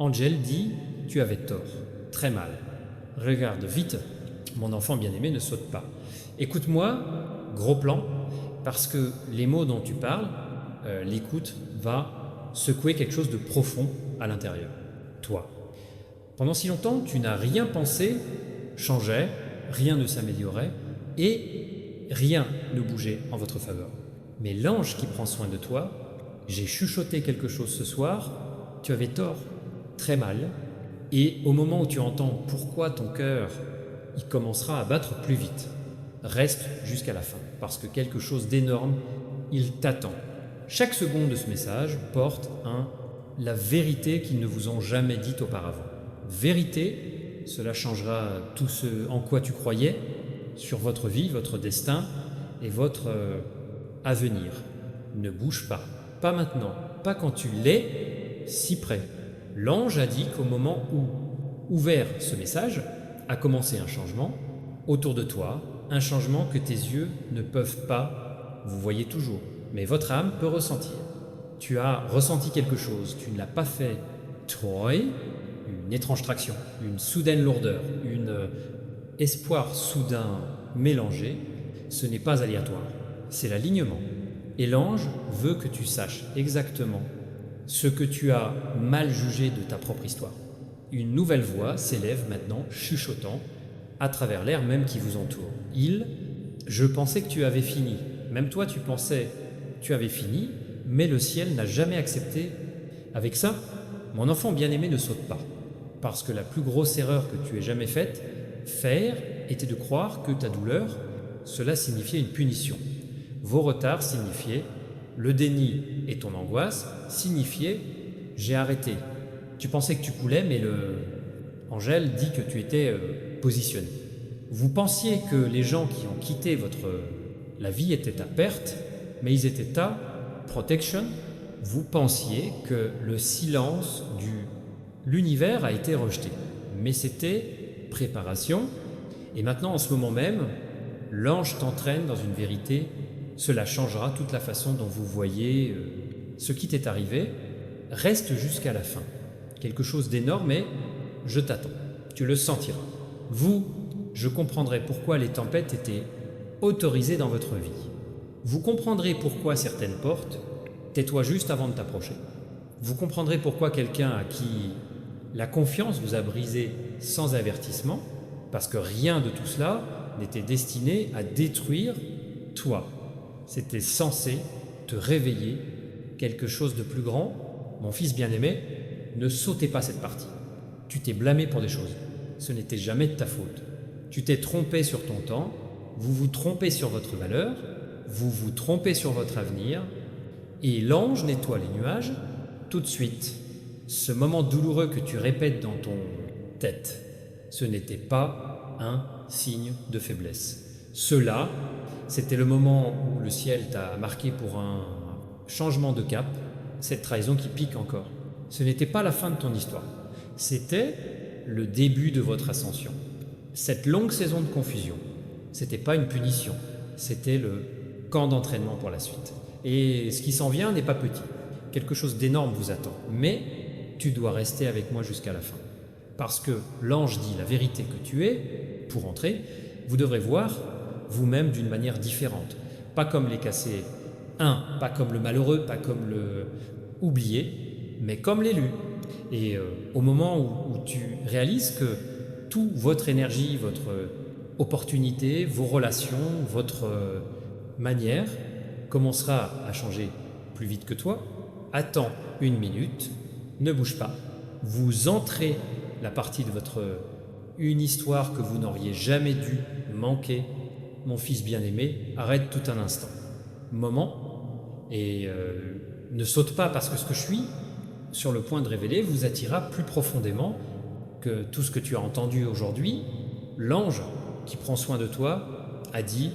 Angel dit « Tu avais tort, très mal. Regarde vite, mon enfant bien-aimé ne saute pas. Écoute-moi, gros plan, parce que les mots dont tu parles, l'écoute va secouer quelque chose de profond à l'intérieur. Toi. Pendant si longtemps, tu n'as rien pensé, changeait, rien ne s'améliorait et rien ne bougeait en votre faveur. Mais l'ange qui prend soin de toi, j'ai chuchoté quelque chose ce soir, tu avais tort, très mal, et au moment où tu entends pourquoi ton cœur, il commencera à battre plus vite, reste jusqu'à la fin, parce que quelque chose d'énorme, il t'attend. Chaque seconde de ce message porte la vérité qu'ils ne vous ont jamais dite auparavant. Vérité, cela changera tout ce en quoi tu croyais sur votre vie, votre destin et votre avenir. Ne bouge pas, pas maintenant, pas quand tu l'es si près. L'ange a dit qu'au moment où, ouvert ce message, a commencé un changement autour de toi, un changement que tes yeux ne peuvent pas, vous voyez toujours, mais votre âme peut ressentir. Tu as ressenti quelque chose, tu ne l'as pas fait toi, une étrange traction, une soudaine lourdeur, un espoir soudain mélangé, ce n'est pas aléatoire, c'est l'alignement. Et l'ange veut que tu saches exactement ce que tu as mal jugé de ta propre histoire. Une nouvelle voix s'élève maintenant, chuchotant, à travers l'air même qui vous entoure. Je pensais que tu avais fini. Même toi, tu pensais que tu avais fini, mais le ciel n'a jamais accepté. Avec ça, mon enfant bien-aimé ne saute pas. Parce que la plus grosse erreur que tu aies jamais faite, était de croire que ta douleur, cela signifiait une punition. Vos retards signifiaient le déni et ton angoisse signifiaient j'ai arrêté. Tu pensais que tu coulais, mais Angèle dit que tu étais positionné. Vous pensiez que les gens qui ont quitté la vie étaient à perte, mais ils étaient à protection. Vous pensiez que le silence de l'univers a été rejeté, mais c'était préparation. Et maintenant, en ce moment même, l'ange t'entraîne dans une vérité. Cela changera toute la façon dont vous voyez ce qui t'est arrivé. Reste jusqu'à la fin. Quelque chose d'énorme, mais je t'attends. Tu le sentiras. Je comprendrai pourquoi les tempêtes étaient autorisées dans votre vie. Vous comprendrez pourquoi certaines portes, tais-toi juste avant de t'approcher. Vous comprendrez pourquoi quelqu'un à qui la confiance vous a brisé sans avertissement, parce que rien de tout cela n'était destiné à détruire toi. C'était censé te réveiller quelque chose de plus grand. Mon fils bien-aimé, ne sautez pas cette partie. Tu t'es blâmé pour des choses. Ce n'était jamais de ta faute. Tu t'es trompé sur ton temps, vous vous trompez sur votre valeur, vous vous trompez sur votre avenir, et l'ange nettoie les nuages tout de suite. Ce moment douloureux que tu répètes dans ton tête, ce n'était pas un signe de faiblesse. Cela, c'était le moment où le ciel t'a marqué pour un changement de cap, cette trahison qui pique encore. Ce n'était pas la fin de ton histoire, c'était le début de votre ascension. Cette longue saison de confusion, c'était pas une punition, c'était le camp d'entraînement pour la suite. Et ce qui s'en vient n'est pas petit, quelque chose d'énorme vous attend, mais tu dois rester avec moi jusqu'à la fin. Parce que l'ange dit la vérité que tu es, pour entrer, vous devrez voir vous-même d'une manière différente. Pas comme les cassés, pas comme le malheureux, pas comme le oublié, mais comme l'élu. Et au moment où tu réalises que toute votre énergie, votre opportunité, vos relations, votre manière commencera à changer plus vite que toi, attends 1 minute, ne bouge pas. Vous entrez la partie de une histoire que vous n'auriez jamais dû manquer. Mon fils bien-aimé, arrête tout un instant. Moment, et ne saute pas parce que ce que je suis sur le point de révéler vous attirera plus profondément que tout ce que tu as entendu aujourd'hui. L'ange qui prend soin de toi a dit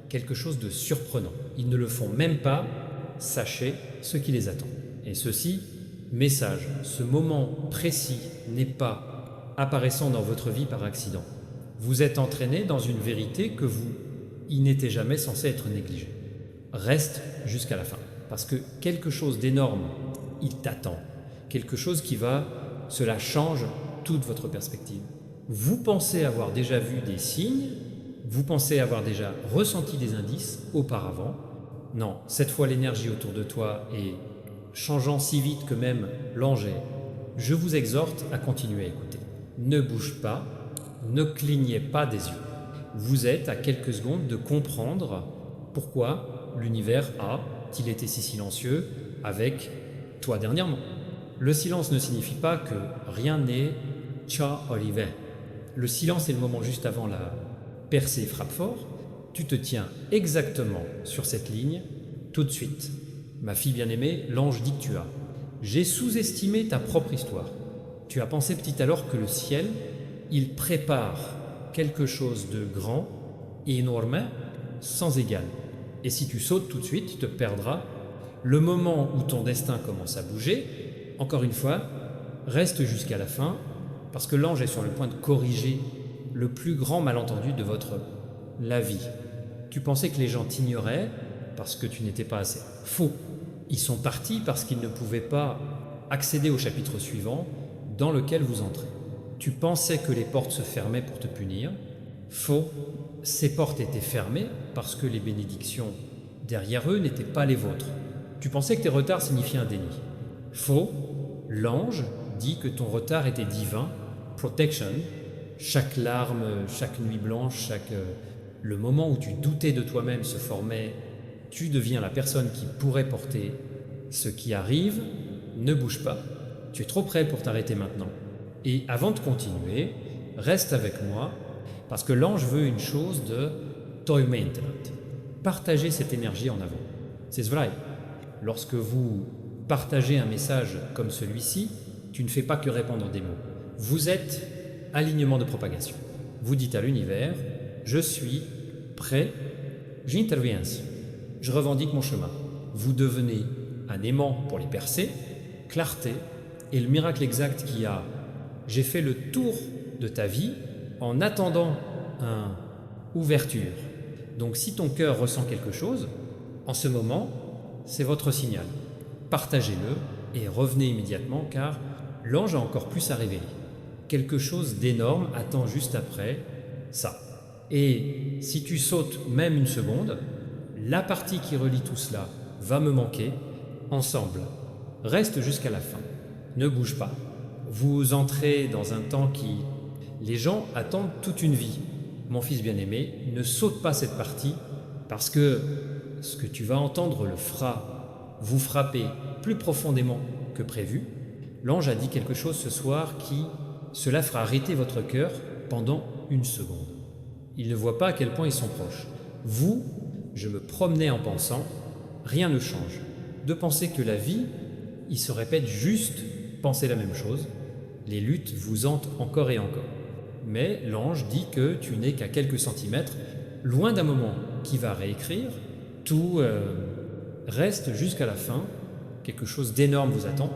quelque chose de surprenant. Ils ne le font même pas, sachez ce qui les attend. Et ceci, message, ce moment précis n'est pas apparaissant dans votre vie par accident. Vous êtes entraîné dans une vérité il n'était jamais censé être négligé. Reste jusqu'à la fin, parce que quelque chose d'énorme, il t'attend. Quelque chose qui va cela change toute votre perspective. Vous pensez avoir déjà vu des signes, vous pensez avoir déjà ressenti des indices auparavant. Non, cette fois l'énergie autour de toi est changeant si vite que même l'ange est. Je vous exhorte à continuer à écouter. Ne bouge pas, ne clignez pas des yeux. Vous êtes à quelques secondes de comprendre pourquoi l'univers a-t-il été si silencieux avec toi dernièrement. Le silence ne signifie pas que rien n'est ciò arrivé. Le silence est le moment juste avant la percée frappe fort. Tu te tiens exactement sur cette ligne tout de suite. Ma fille bien-aimée, l'ange dit que tu as. J'ai sous-estimé ta propre histoire. Tu as pensé petit alors que le ciel, il prépare quelque chose de grand et énorme, sans égal. Et si tu sautes tout de suite, tu te perdras. Le moment où ton destin commence à bouger, encore une fois, reste jusqu'à la fin, parce que l'ange est sur le point de corriger le plus grand malentendu de la vie. Tu pensais que les gens t'ignoraient parce que tu n'étais pas assez. Faux. Ils sont partis parce qu'ils ne pouvaient pas accéder au chapitre suivant dans lequel vous entrez. Tu pensais que les portes se fermaient pour te punir. Faux. Ces portes étaient fermées parce que les bénédictions derrière eux n'étaient pas les vôtres. Tu pensais que tes retards signifiaient un déni. Faux. L'ange dit que ton retard était divin, protection. Chaque larme, chaque nuit blanche, le moment où tu doutais de toi-même se formait, tu deviens la personne qui pourrait porter ce qui arrive. Ne bouge pas, tu es trop près pour t'arrêter maintenant. Et avant de continuer, reste avec moi, parce que l'ange veut une chose de toi maintenant. Partagez cette énergie en avant. C'est vrai, lorsque vous partagez un message comme celui-ci, tu ne fais pas que répandre des mots. Vous êtes alignement de propagation. Vous dites à l'univers, je suis prêt, j'interviens. Je revendique mon chemin. Vous devenez un aimant pour les percées, clarté, et le miracle exact qui a j'ai fait le tour de ta vie en attendant une ouverture. Donc si ton cœur ressent quelque chose, en ce moment, c'est votre signal. Partagez-le et revenez immédiatement car l'ange a encore plus à révéler. Quelque chose d'énorme attend juste après ça. Et si tu sautes même une seconde, la partie qui relie tout cela va me manquer. Ensemble, reste jusqu'à la fin. Ne bouge pas. Vous entrez dans un temps qui... Les gens attendent toute une vie. Mon fils bien-aimé, ne saute pas cette partie parce que ce que tu vas entendre le fera vous frapper plus profondément que prévu. L'ange a dit quelque chose ce soir qui... Cela fera arrêter votre cœur pendant une seconde. Il ne voit pas à quel point ils sont proches. Vous, je me promenais en pensant, rien ne change. De penser que la vie, il se répète juste penser la même chose. Les luttes vous hantent encore et encore. Mais l'ange dit que tu n'es qu'à quelques centimètres, loin d'un moment qui va réécrire. Tout reste jusqu'à la fin. Quelque chose d'énorme vous attend.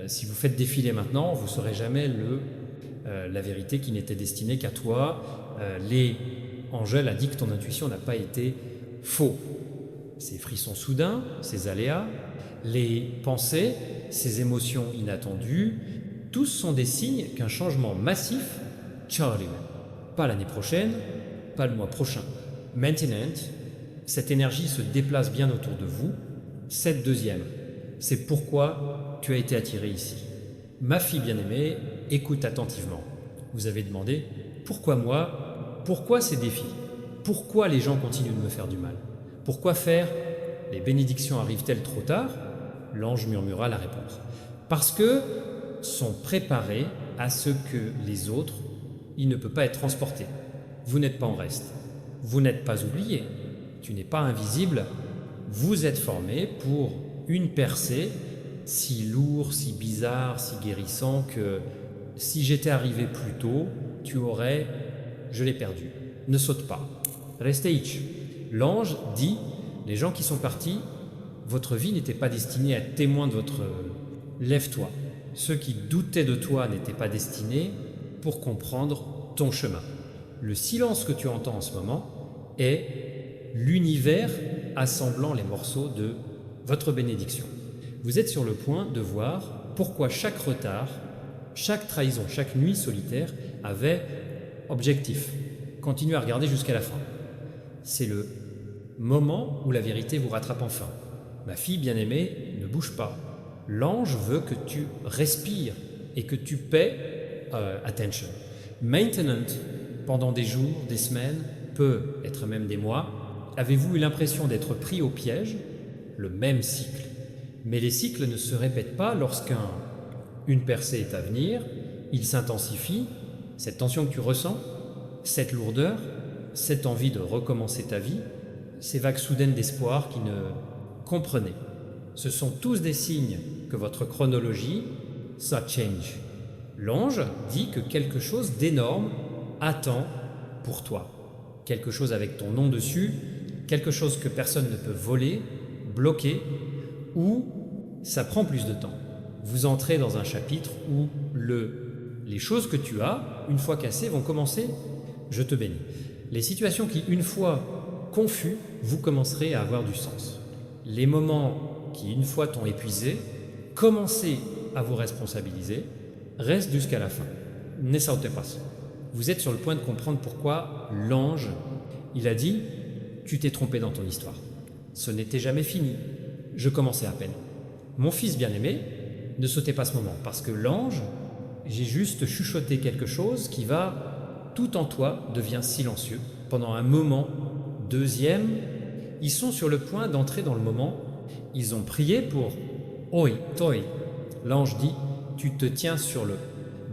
Si vous faites défiler maintenant, vous ne saurez jamais la vérité qui n'était destinée qu'à toi. Angèle a dit que ton intuition n'a pas été faux. Ces frissons soudains, ces aléas, les pensées, ces émotions inattendues, tous sont des signes qu'un changement massif, pas l'année prochaine, pas le mois prochain. Maintenant, cette énergie se déplace bien autour de vous. Cette deuxième, c'est pourquoi tu as été attiré ici. Ma fille bien-aimée, écoute attentivement. Vous avez demandé, pourquoi moi? Pourquoi ces défis? Pourquoi les gens continuent de me faire du mal? Pourquoi faire? Les bénédictions arrivent-elles trop tard? L'ange murmura la réponse. Parce que sont préparés à ce que les autres, il ne peut pas être transporté. Vous n'êtes pas en reste. Vous n'êtes pas oublié. Tu n'es pas invisible. Vous êtes formé pour une percée si lourd, si bizarre, si guérissant que si j'étais arrivé plus tôt, tu aurais... Je l'ai perdu. Ne saute pas. Restez itch. L'ange dit, les gens qui sont partis, votre vie n'était pas destinée à être témoin de votre... Lève-toi. Ceux qui doutaient de toi n'étaient pas destinés pour comprendre ton chemin. Le silence que tu entends en ce moment est l'univers assemblant les morceaux de votre bénédiction. Vous êtes sur le point de voir pourquoi chaque retard, chaque trahison, chaque nuit solitaire avait objectif. Continuez à regarder jusqu'à la fin. C'est le moment où la vérité vous rattrape enfin. Ma fille bien-aimée, ne bouge pas. L'ange veut que tu respires et que tu paies attention. Maintenance, pendant des jours, des semaines, peut être même des mois, avez-vous eu l'impression d'être pris au piège? Le même cycle. Mais les cycles ne se répètent pas lorsqu'une percée est à venir, il s'intensifie, cette tension que tu ressens, cette lourdeur, cette envie de recommencer ta vie, ces vagues soudaines d'espoir qui ne comprenaient. Ce sont tous des signes que votre chronologie, ça change. L'ange dit que quelque chose d'énorme attend pour toi. Quelque chose avec ton nom dessus, quelque chose que personne ne peut voler, bloquer, ou ça prend plus de temps. Vous entrez dans un chapitre où les choses que tu as, une fois cassées, vont commencer, je te bénis. Les situations qui, une fois confus, vous commencerez à avoir du sens. Les moments qui, une fois t'ont épuisé, commencez à vous responsabiliser, reste jusqu'à la fin. Ne sautez pas. Vous êtes sur le point de comprendre pourquoi l'ange, il a dit, tu t'es trompé dans ton histoire. Ce n'était jamais fini. Je commençais à peine. Mon fils bien-aimé, ne sautez pas ce moment, parce que l'ange, j'ai juste chuchoté quelque chose qui va, tout en toi, devient silencieux. Pendant un moment, deuxième, ils sont sur le point d'entrer dans le moment. Ils ont prié pour Oi, toi. L'ange dit, tu te tiens sur le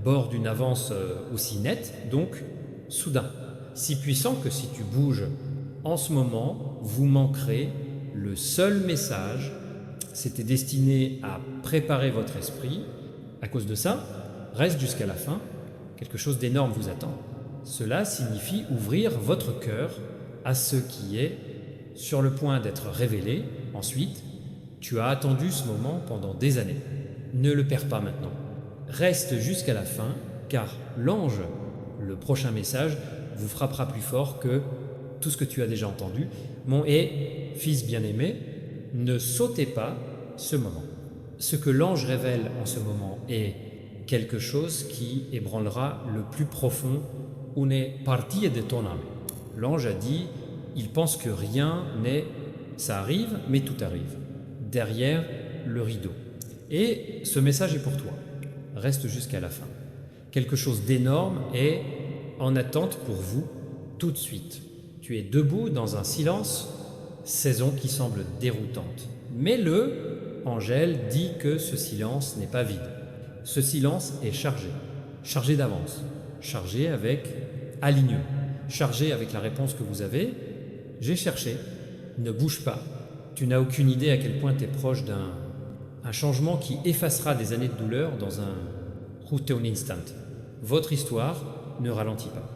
bord d'une avance aussi nette, donc soudain, si puissant que si tu bouges en ce moment, vous manquerez le seul message. C'était destiné à préparer votre esprit. À cause de ça, reste jusqu'à la fin. Quelque chose d'énorme vous attend. Cela signifie ouvrir votre cœur à ce qui est sur le point d'être révélé. Ensuite, tu as attendu ce moment pendant des années. Ne le perds pas maintenant. Reste jusqu'à la fin, car l'ange, le prochain message, vous frappera plus fort que tout ce que tu as déjà entendu. Mon fils bien-aimé, ne sautez pas ce moment. Ce que l'ange révèle en ce moment est quelque chose qui ébranlera le plus profond une partie de ton âme. L'ange a dit, il pense que rien n'est, ça arrive, mais tout arrive. Derrière le rideau. Et ce message est pour toi. Reste jusqu'à la fin. Quelque chose d'énorme est en attente pour vous tout de suite. Tu es debout dans un silence, saison qui semble déroutante. Mais Angèle dit que ce silence n'est pas vide. Ce silence est chargé d'avance, chargé avec alignement, chargé avec la réponse que vous avez. J'ai cherché, ne bouge pas. Tu n'as aucune idée à quel point tu es proche d'un changement qui effacera des années de douleur dans un instant. Votre histoire ne ralentit pas.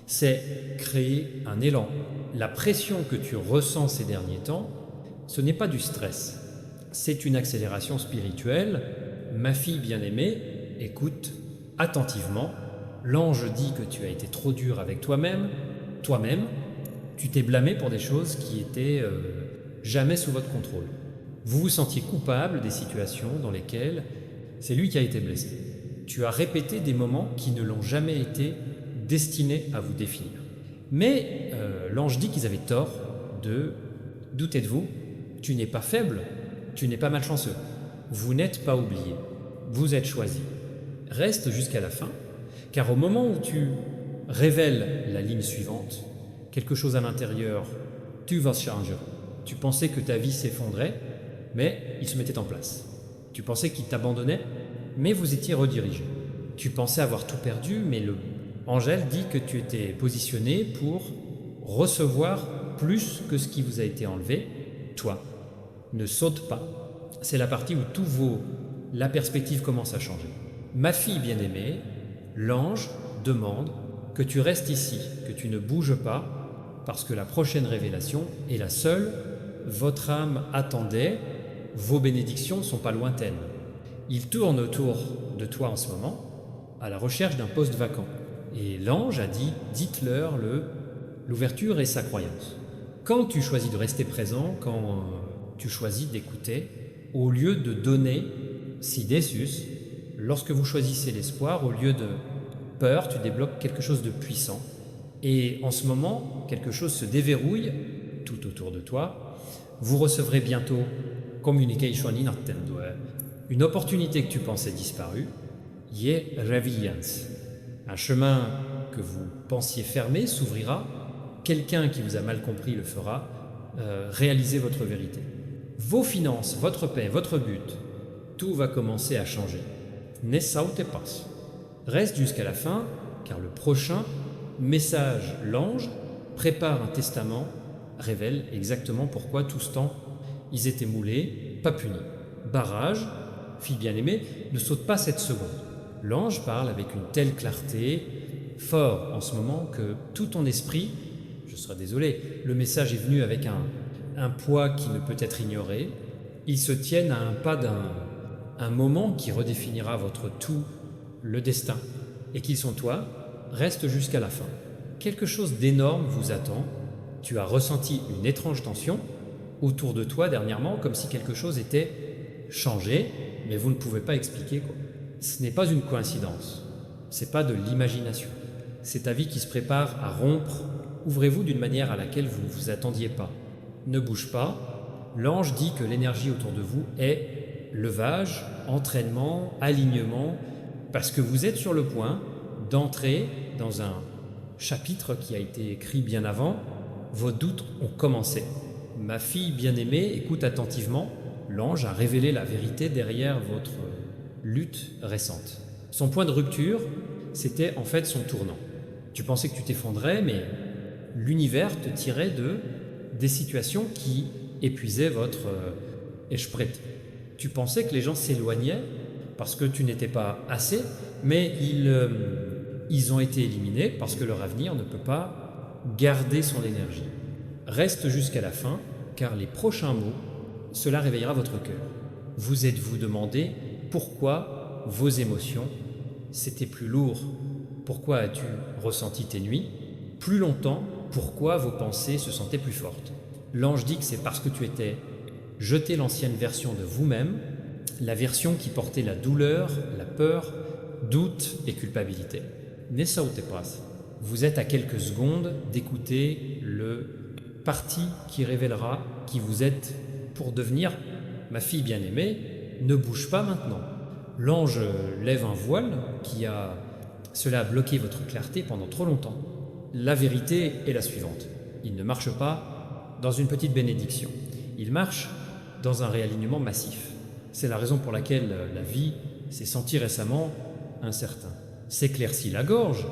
C'est créer un élan. La pression que tu ressens ces derniers temps, ce n'est pas du stress, c'est une accélération spirituelle. Ma fille bien-aimée, écoute attentivement. L'ange dit que tu as été trop dur avec toi-même, tu t'es blâmé pour des choses qui étaient jamais sous votre contrôle. Vous vous sentiez coupable des situations dans lesquelles c'est lui qui a été blessé. Tu as répété des moments qui ne l'ont jamais été destinés à vous définir. Mais l'ange dit qu'ils avaient tort de douter de vous. Tu n'es pas faible, tu n'es pas malchanceux. Vous n'êtes pas oublié. Vous êtes choisi. Reste jusqu'à la fin, car au moment où tu révèles la ligne suivante, quelque chose à l'intérieur, tu vas changer. Tu pensais que ta vie s'effondrait, mais il se mettait en place. Tu pensais qu'il t'abandonnait, mais vous étiez redirigé. Tu pensais avoir tout perdu, mais Angèle dit que tu étais positionné pour recevoir plus que ce qui vous a été enlevé. Toi, ne saute pas. C'est la partie où la perspective commence à changer. Ma fille bien-aimée, l'ange demande que tu restes ici, que tu ne bouges pas, parce que la prochaine révélation est la seule. Votre âme attendait, vos bénédictions ne sont pas lointaines. Il tourne autour de toi en ce moment, à la recherche d'un poste vacant. Et l'ange a dit, dites-leur l'ouverture et sa croyance. Quand tu choisis de rester présent, quand tu choisis d'écouter, au lieu de donner, si Decius, lorsque vous choisissez l'espoir, au lieu de peur, tu débloques quelque chose de puissant. Et en ce moment, quelque chose se déverrouille tout autour de toi. Vous recevrez bientôt communication in attendo, une opportunité que tu pensais disparue, Ye Revillians. Un chemin que vous pensiez fermé s'ouvrira, quelqu'un qui vous a mal compris le fera, réaliser votre vérité. Vos finances, votre paix, votre but, tout va commencer à changer. Ne saute pas. Reste jusqu'à la fin, car le prochain message, l'ange, prépare un testament, révèle exactement pourquoi tout ce temps ils étaient moulés, pas punis. Barrage, fille bien-aimée, ne saute pas cette seconde. L'ange parle avec une telle clarté, fort en ce moment, que tout ton esprit, je serais désolé, le message est venu avec un poids qui ne peut être ignoré. Ils se tiennent à un pas d'un moment qui redéfinira votre tout, le destin, et qu'ils sont toi, reste jusqu'à la fin. Quelque chose d'énorme vous attend. Tu as ressenti une étrange tension autour de toi dernièrement, comme si quelque chose était changé, mais vous ne pouvez pas expliquer quoi. Ce n'est pas une coïncidence, c'est pas de l'imagination. C'est ta vie qui se prépare à rompre. Ouvrez-vous d'une manière à laquelle vous ne vous attendiez pas. Ne bouge pas. L'ange dit que l'énergie autour de vous est levage, entraînement, alignement, parce que vous êtes sur le point d'entrer dans un chapitre qui a été écrit bien avant. Vos doutes ont commencé. Ma fille bien-aimée, écoute attentivement. L'ange a révélé la vérité derrière votre lutte récente. Son point de rupture, c'était en fait son tournant. Tu pensais que tu t'effondrais, mais l'univers te tirait des situations qui épuisaient votre esprit. Tu pensais que les gens s'éloignaient parce que tu n'étais pas assez, mais ils ont été éliminés parce que leur avenir ne peut pas garder son énergie. Reste jusqu'à la fin, car les prochains mots, cela réveillera votre cœur. Vous êtes-vous demandé pourquoi vos émotions, c'était plus lourd? Pourquoi as-tu ressenti tes nuits plus longtemps? Pourquoi vos pensées se sentaient plus fortes? L'ange dit que c'est parce que tu étais jeté l'ancienne version de vous-même, la version qui portait la douleur, la peur, doute et culpabilité. Ne sautez pas. Vous êtes à quelques secondes d'écouter le parti qui révélera qui vous êtes pour devenir. Ma fille bien-aimée, ne bouge pas maintenant. L'ange lève un voile cela a bloqué votre clarté pendant trop longtemps. La vérité est la suivante. Il ne marche pas dans une petite bénédiction. Il marche dans un réalignement massif. C'est la raison pour laquelle la vie s'est sentie récemment incertain. S'éclaircit la gorge,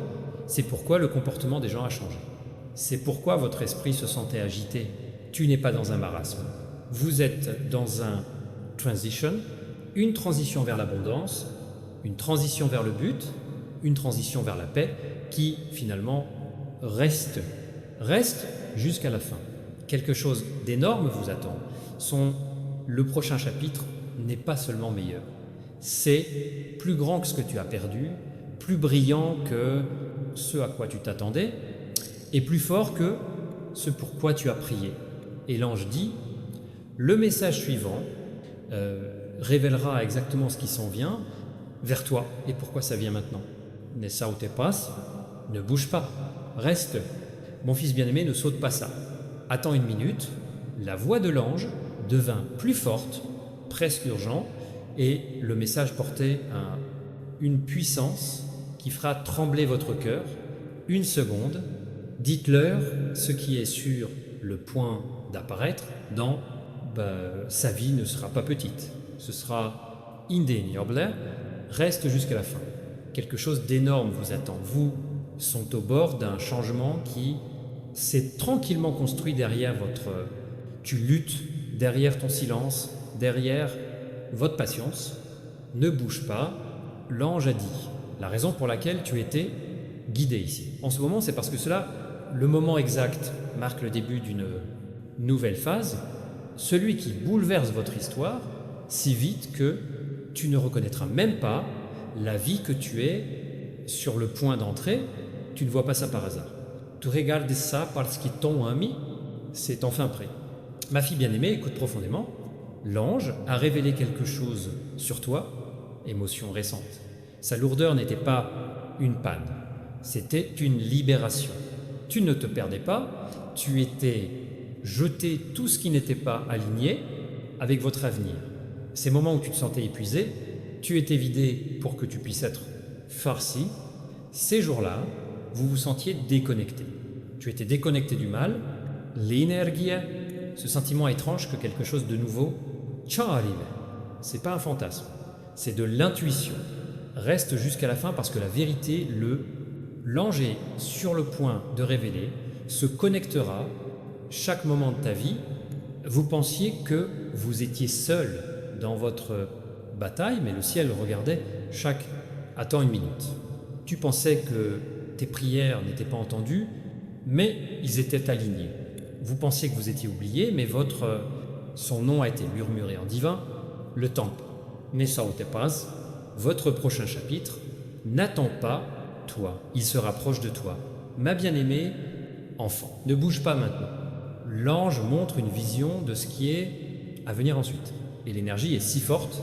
c'est pourquoi le comportement des gens a changé. C'est pourquoi votre esprit se sentait agité. Tu n'es pas dans un marasme. Vous êtes dans un transition, une transition vers l'abondance, une transition vers le but, une transition vers la paix qui finalement reste jusqu'à la fin. Quelque chose d'énorme vous attend. Le prochain chapitre n'est pas seulement meilleur, c'est plus grand que ce que tu as perdu, plus brillant que ce à quoi tu t'attendais, et plus fort que ce pourquoi tu as prié. Et l'ange dit, le message suivant révélera exactement ce qui s'en vient vers toi et pourquoi ça vient maintenant. Ne saute pas, ne bouge pas, reste. Mon fils bien-aimé, ne saute pas ça. Attends une minute, la voix de l'ange devint plus forte, presque urgent, et le message portait une puissance qui fera trembler votre cœur. Une seconde, dites-leur ce qui est sur le point d'apparaître dans sa vie ne sera pas petite. Ce sera indéniable, reste jusqu'à la fin. Quelque chose d'énorme vous attend. Vous sont au bord d'un changement qui s'est tranquillement construit derrière tu luttes derrière ton silence, derrière votre patience. Ne bouge pas, l'ange a dit. La raison pour laquelle tu étais guidé ici. En ce moment, c'est parce que le moment exact marque le début d'une nouvelle phase, celui qui bouleverse votre histoire si vite que tu ne reconnaîtras même pas la vie que tu es sur le point d'entrer, tu ne vois pas ça par hasard. Tu regardes ça parce qu'ils t'ont mis, c'est enfin prêt. Ma fille bien-aimée, écoute profondément. L'ange a révélé quelque chose sur toi émotion récente. Sa lourdeur n'était pas une panne, c'était une libération. Tu ne te perdais pas, tu étais jeté tout ce qui n'était pas aligné avec votre avenir. Ces moments où tu te sentais épuisé, tu étais vidé pour que tu puisses être farci. Ces jours-là, vous vous sentiez déconnecté. Tu étais déconnecté du mal, l'énergie, ce sentiment étrange que quelque chose de nouveau arrive. C'est pas un fantasme, c'est de l'intuition. Reste jusqu'à la fin parce que la vérité, l'ange est sur le point de révéler, se connectera chaque moment de ta vie. Vous pensiez que vous étiez seul dans votre bataille, mais le ciel regardait chaque... Attends une minute. Tu pensais que tes prières n'étaient pas entendues, mais ils étaient alignés. Vous pensiez que vous étiez oublié, mais son nom a été murmuré en divin. Le temple n'est pas. Votre prochain chapitre n'attend pas toi, il se rapproche de toi. Ma bien-aimée enfant, ne bouge pas maintenant. L'ange montre une vision de ce qui est à venir ensuite. Et l'énergie est si forte,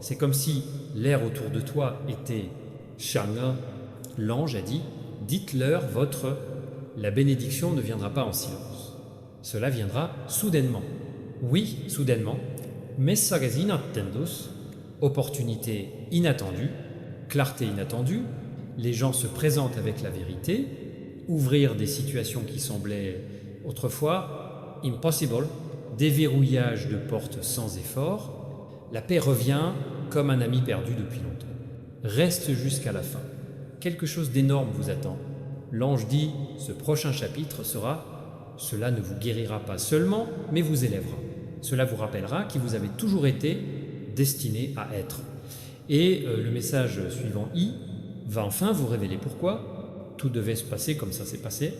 c'est comme si l'air autour de toi était Shanga. L'ange a dit, dites-leur la bénédiction ne viendra pas en silence. Cela viendra soudainement. Oui, soudainement. Messages inattendus, opportunité inattendue, clarté inattendue, les gens se présentent avec la vérité, ouvrir des situations qui semblaient autrefois impossible, déverrouillage de portes sans effort, la paix revient comme un ami perdu depuis longtemps. Reste jusqu'à la fin. Quelque chose d'énorme vous attend. L'ange dit, ce prochain chapitre sera, cela ne vous guérira pas seulement, mais vous élèvera. Cela vous rappellera qui vous avez toujours été destiné à être. Et le message suivant I va enfin vous révéler pourquoi tout devait se passer comme ça s'est passé.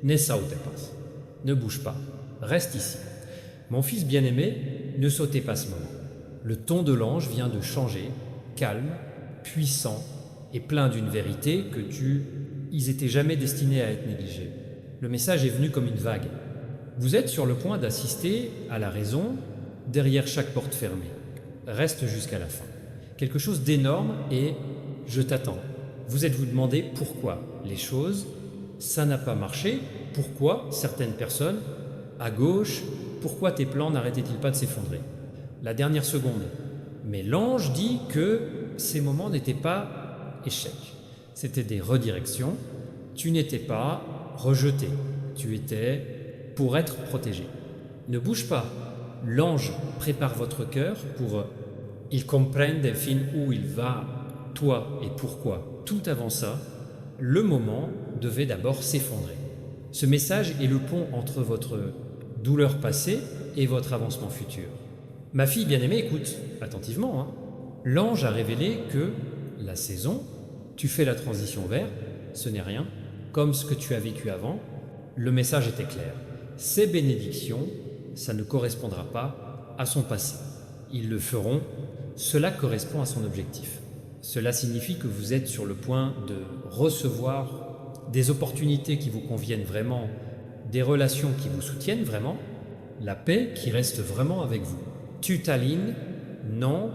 Ne bouge pas, reste ici. Mon fils bien-aimé, ne sautez pas ce moment. Le ton de l'ange vient de changer, calme, puissant et plein d'une vérité que ils étaient jamais destinés à être négligés. Le message est venu comme une vague. Vous êtes sur le point d'assister à la raison derrière chaque porte fermée. Reste jusqu'à la fin. Quelque chose d'énorme et je t'attends. Vous êtes-vous demandé pourquoi les choses, ça n'a pas marché? Pourquoi certaines personnes, à gauche, pourquoi tes plans n'arrêtaient-ils pas de s'effondrer? La dernière seconde. Mais l'ange dit que ces moments n'étaient pas échecs. C'était des redirections. Tu n'étais pas rejeté. Tu étais pour être protégé. Ne bouge pas. L'ange prépare votre cœur pour... Il comprenne des films où il va, toi et pourquoi. Tout avant ça, le moment devait d'abord s'effondrer. Ce message est le pont entre votre douleur passée et votre avancement futur. Ma fille bien-aimée, écoute attentivement. Hein. L'ange a révélé que la saison, tu fais la transition vers, ce n'est rien, comme ce que tu as vécu avant. Le message était clair. Ces bénédictions, ça ne correspondra pas à son passé. Ils le feront, cela correspond à son objectif. Cela signifie que vous êtes sur le point de recevoir des opportunités qui vous conviennent vraiment, des relations qui vous soutiennent vraiment, la paix qui reste vraiment avec vous. Tu t'alignes, non,